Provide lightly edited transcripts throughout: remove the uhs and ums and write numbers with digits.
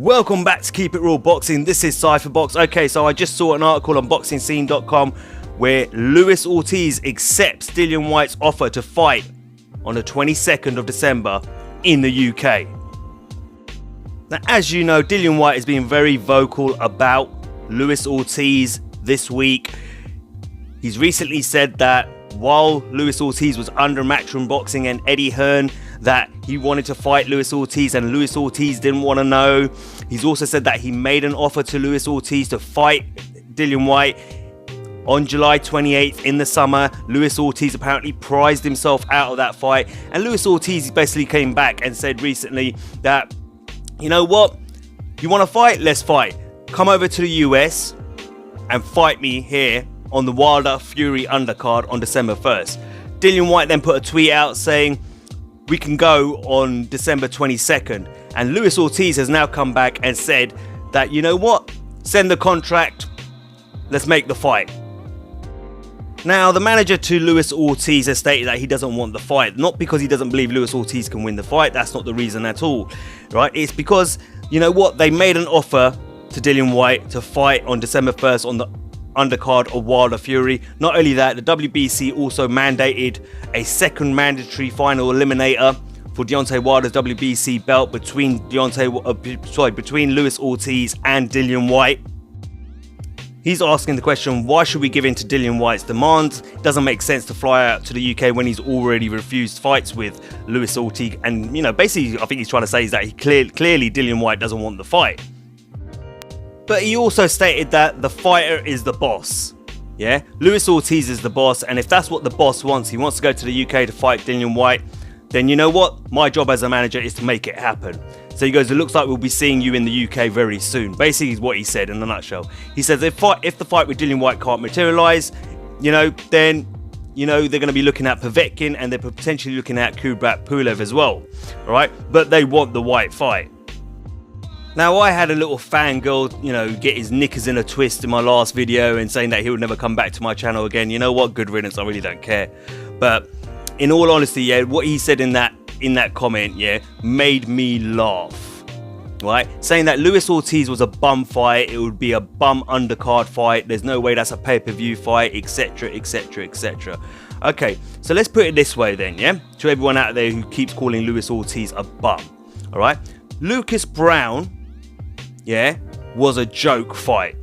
Welcome back to Keep It Raw Boxing. This is CypherBox. Okay, so I just saw an article on BoxingScene.com where Luis Ortiz accepts Dillian Whyte's offer to fight on the 22nd of December in the UK. Now, as you know, Dillian Whyte has been very vocal about Luis Ortiz this week. He's recently said that while Luis Ortiz was under Matchroom Boxing and Eddie Hearn, that he wanted to fight Luis Ortiz and Luis Ortiz didn't want to know. He's also said that he made an offer to Luis Ortiz to fight Dillian Whyte on July 28th in the summer. Luis Ortiz apparently prized himself out of that fight, and Luis Ortiz basically came back and said recently that, you know what, you want to fight? Let's fight. Come over to the US and fight me here on the Wilder Fury undercard on December 1st. Dillian Whyte then put a tweet out saying, we can go on December 22nd. And Luis Ortiz has now come back and said that, you know what, send the contract, let's make the fight. Now, the manager to Luis Ortiz has stated that he doesn't want the fight, not because he doesn't believe Luis Ortiz can win the fight. That's not the reason at all, right? It's because, you know what, they made an offer to Dillian Whyte to fight on December 1st on the undercard of Wilder Fury. Not only that, the WBC also mandated a second mandatory final eliminator for Deontay Wilder's WBC belt between Luis Ortiz and Dillian Whyte. He's asking the question, why should we give in to Dillian Whyte's demands? It doesn't make sense to fly out to the UK when he's already refused fights with Luis Ortiz. And, you know, basically, I think he's trying to say is that he clearly Dillian Whyte doesn't want the fight. But he also stated that the fighter is the boss. Yeah, Luis Ortiz is the boss, and if that's what the boss wants, he wants to go to the UK to fight Dillian Whyte, then you know what? My job as a manager is to make it happen. So he goes, it looks like we'll be seeing you in the UK very soon. Basically is what he said in a nutshell. He says if the fight with Dillian Whyte can't materialise, you know, then, you know, they're going to be looking at Povetkin and they're potentially looking at Kubrat Pulev as well. All right, but they want the Whyte fight. Now, I had a little fangirl, you know, get his knickers in a twist in my last video and saying that he would never come back to my channel again. You know what? Good riddance. I really don't care. But in all honesty, yeah, what he said in that comment, yeah, made me laugh. Right? Saying that Luis Ortiz was a bum fight, it would be a bum undercard fight. There's no way that's a pay-per-view fight, etc., etc., etc. Okay, so let's put it this way then, yeah, to everyone out there who keeps calling Luis Ortiz a bum. All right, Lucas Browne, yeah, was a joke fight.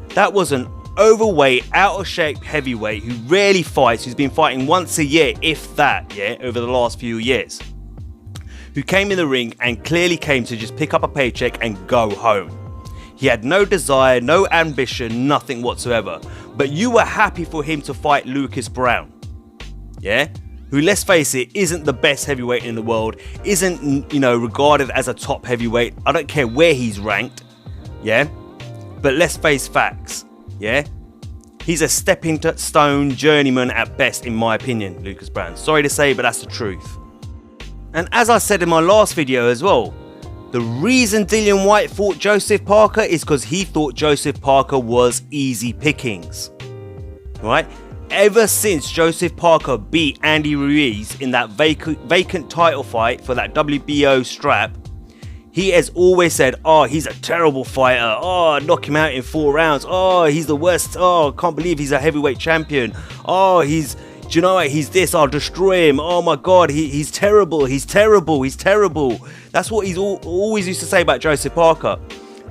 That was an overweight, out of shape heavyweight who rarely fights, who's been fighting once a year, if that, yeah, over the last few years, who came in the ring and clearly came to just pick up a paycheck and go home. He had no desire, no ambition, nothing whatsoever. But you were happy for him to fight Lucas Browne, yeah, who, let's face it, isn't the best heavyweight in the world, isn't, you know, regarded as a top heavyweight. I don't care where he's ranked, yeah, but let's face facts, yeah. He's a stepping stone journeyman at best, in my opinion, Lucas Browne. Sorry to say, but that's the truth. And as I said in my last video as well, the reason Dillian Whyte fought Joseph Parker is because he thought Joseph Parker was easy pickings, right? Ever since Joseph Parker beat Andy Ruiz in that vacant title fight for that WBO strap, he has always said, oh, he's a terrible fighter. Oh, knock him out in 4 rounds. Oh, he's the worst. Oh, can't believe he's a heavyweight champion. Oh, do you know what? He's this. I'll destroy him. Oh my God, he's terrible. He's terrible. He's terrible. That's what he's always used to say about Joseph Parker.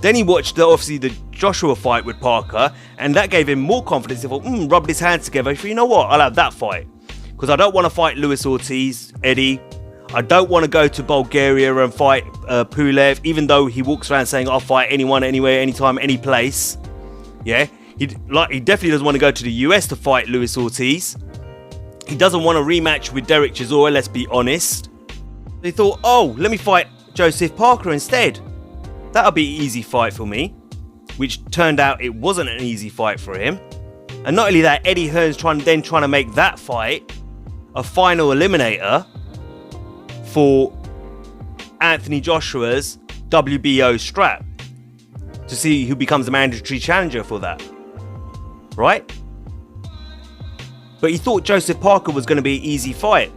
Then he watched obviously the Joshua fight with Parker, and that gave him more confidence. He thought, rubbed his hands together. You know what? I'll have that fight. Because I don't want to fight Luis Ortiz, Eddie. I don't want to go to Bulgaria and fight Pulev, even though he walks around saying, I'll fight anyone, anywhere, anytime, any place. Yeah, he definitely doesn't want to go to the US to fight Luis Ortiz. He doesn't want a rematch with Derek Chisora, let's be honest. They thought, oh, let me fight Joseph Parker instead. That'll be an easy fight for me. Which turned out it wasn't an easy fight for him. And not only that, Eddie Hearn's trying to make that fight a final eliminator for Anthony Joshua's WBO strap, to see who becomes the mandatory challenger for that, right? But he thought Joseph Parker was going to be an easy fight.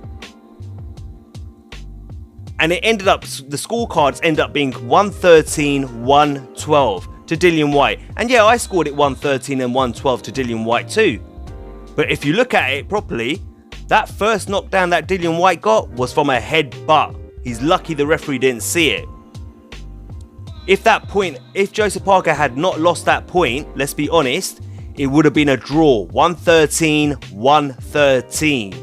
And it ended up, the scorecards end up being 113-112 to Dillian Whyte. And yeah, I scored it 113 and 112 to Dillian Whyte too. But if you look at it properly, that first knockdown that Dillian Whyte got was from a headbutt. He's lucky the referee didn't see it. If Joseph Parker had not lost that point, let's be honest, it would have been a draw, 113-113.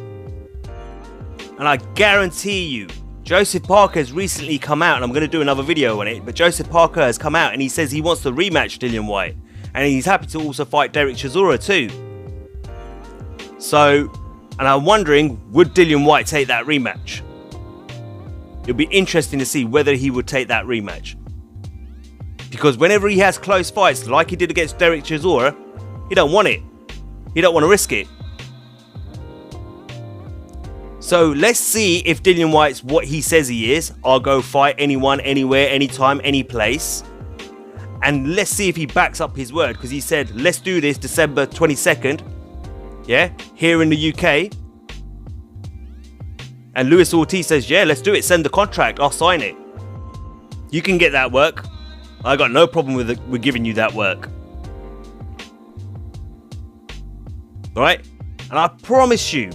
And I guarantee you, Joseph Parker has recently come out, and I'm going to do another video on it, but Joseph Parker has come out and he says he wants to rematch Dillian Whyte. And he's happy to also fight Derek Chisora too. So, and I'm wondering, would Dillian Whyte take that rematch? It'll be interesting to see whether he would take that rematch. Because whenever he has close fights, like he did against Derek Chisora, he don't want it. He don't want to risk it. So let's see if Dillian Whyte's what he says he is. I'll go fight anyone, anywhere, anytime, any place. And let's see if he backs up his word. Because he said, let's do this December 22nd. Yeah, here in the UK. And Luis Ortiz says, yeah, let's do it. Send the contract. I'll sign it. You can get that work. I got no problem with giving you that work. Alright? And I promise you,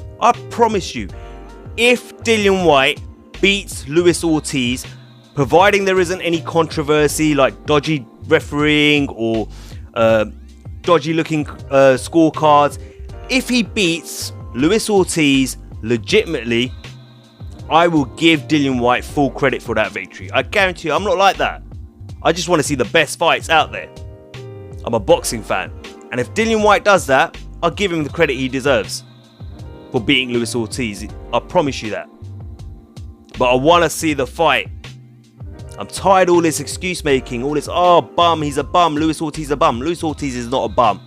if Dillian Whyte beats Luis Ortiz, providing there isn't any controversy like dodgy refereeing or dodgy looking scorecards, if he beats Luis Ortiz legitimately, I will give Dillian Whyte full credit for that victory. I guarantee you, I'm not like that. I just want to see the best fights out there. I'm a boxing fan. And if Dillian Whyte does that, I'll give him the credit he deserves for beating Luis Ortiz. I promise you that. But I want to see the fight. I'm tired of all this excuse making. All this, oh, bum, he's a bum. Luis Ortiz is a bum. Luis Ortiz is not a bum.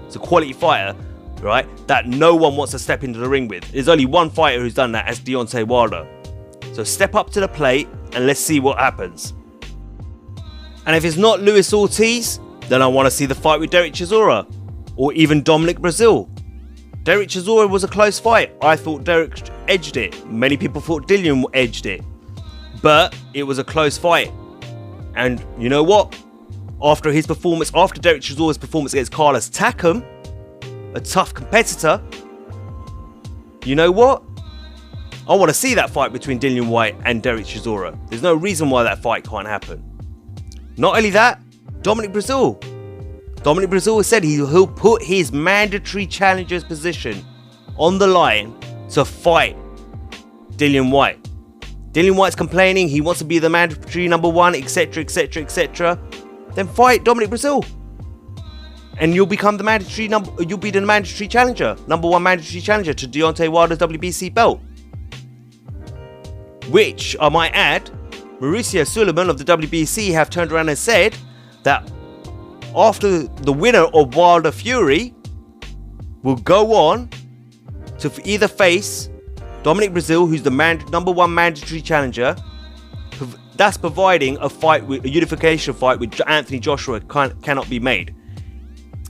He's a quality fighter, right? That no one wants to step into the ring with. There's only one fighter who's done that. That's Deontay Wilder. So step up to the plate and let's see what happens. And if it's not Luis Ortiz, then I want to see the fight with Derek Chisora or even Dominic Breazeale. Derek Chisora was a close fight. I thought Derek edged it. Many people thought Dillian edged it. But it was a close fight. And you know what? After Derek Chisora's performance against Carlos Takam, a tough competitor, you know what? I want to see that fight between Dillian Whyte and Derek Chisora. There's no reason why that fight can't happen. Not only that, Dominic Breazeale has said he'll put his mandatory challenger's position on the line to fight Dillian Whyte. Dillian Whyte's complaining he wants to be the mandatory number one, etc, etc, etc. Then fight Dominic Breazeale, and you'll become the mandatory you'll be the mandatory challenger, number one mandatory challenger to Deontay Wilder's WBC belt. Which I might add, Mauricio Suleiman of the WBC have turned around and said that after the winner of Wilder Fury will go on to either face Dominic Breazeale, who's the number one mandatory challenger. That's providing a unification fight with Anthony Joshua cannot be made.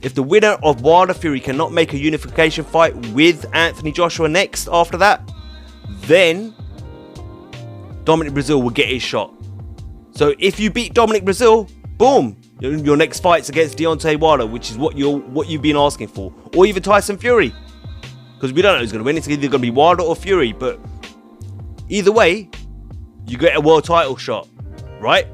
If the winner of Wilder Fury cannot make a unification fight with Anthony Joshua next after that, then Dominic Breazeale will get his shot. So if you beat Dominic Breazeale, boom, your next fight's against Deontay Wilder, which is what you've been asking for, or even Tyson Fury, because we don't know who's going to win. It's either going to be Wilder or Fury, but either way, you get a world title shot, right?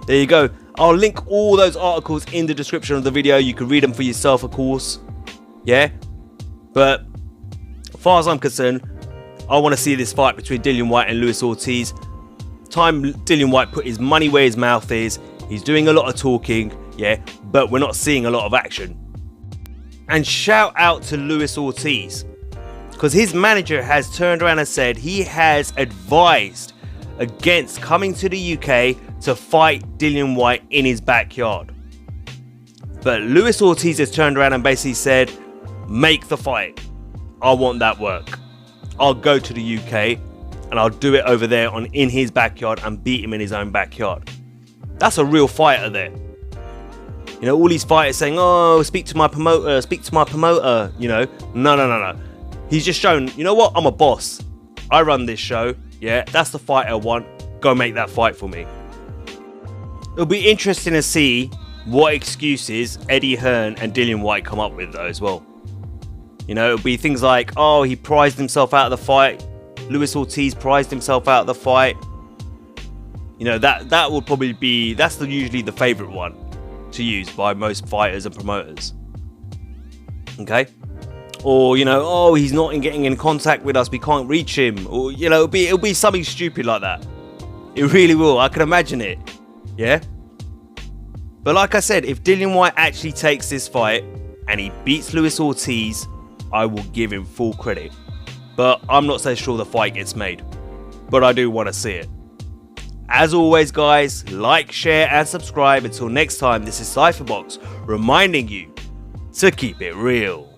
There you go. I'll link all those articles in the description of the video. You can read them for yourself, of course. Yeah, but as far as I'm concerned, I want to see this fight between Dillian Whyte and Luis Ortiz. Time Dillian Whyte put his money where his mouth is. He's doing a lot of talking, yeah, but we're not seeing a lot of action. And shout out to Luis Ortiz, because his manager has turned around and said he has advised against coming to the UK to fight Dillian Whyte in his backyard. But Luis Ortiz has turned around and basically said, make the fight. I want that work. I'll go to the UK and I'll do it over there in his backyard and beat him in his own backyard. That's a real fighter there. You know, all these fighters saying, oh, speak to my promoter, you know. No. He's just shown, you know what, I'm a boss. I run this show. Yeah, that's the fight I want. Go make that fight for me. It'll be interesting to see what excuses Eddie Hearn and Dillian Whyte come up with though as well. You know, it'll be things like, oh, he prized himself out of the fight. Luis Ortiz prized himself out of the fight. You know, that will probably be, that's usually the favourite one to use by most fighters and promoters. Okay? Or, you know, oh, he's not getting in contact with us, we can't reach him. Or, you know, it'll be something stupid like that. It really will, I can imagine it. Yeah? But like I said, if Dillian Whyte actually takes this fight and he beats Luis Ortiz, I will give him full credit. But I'm not so sure the fight gets made. But I do want to see it. As always, guys, like, share and subscribe. Until next time, this is Cypherbox reminding you to keep it real.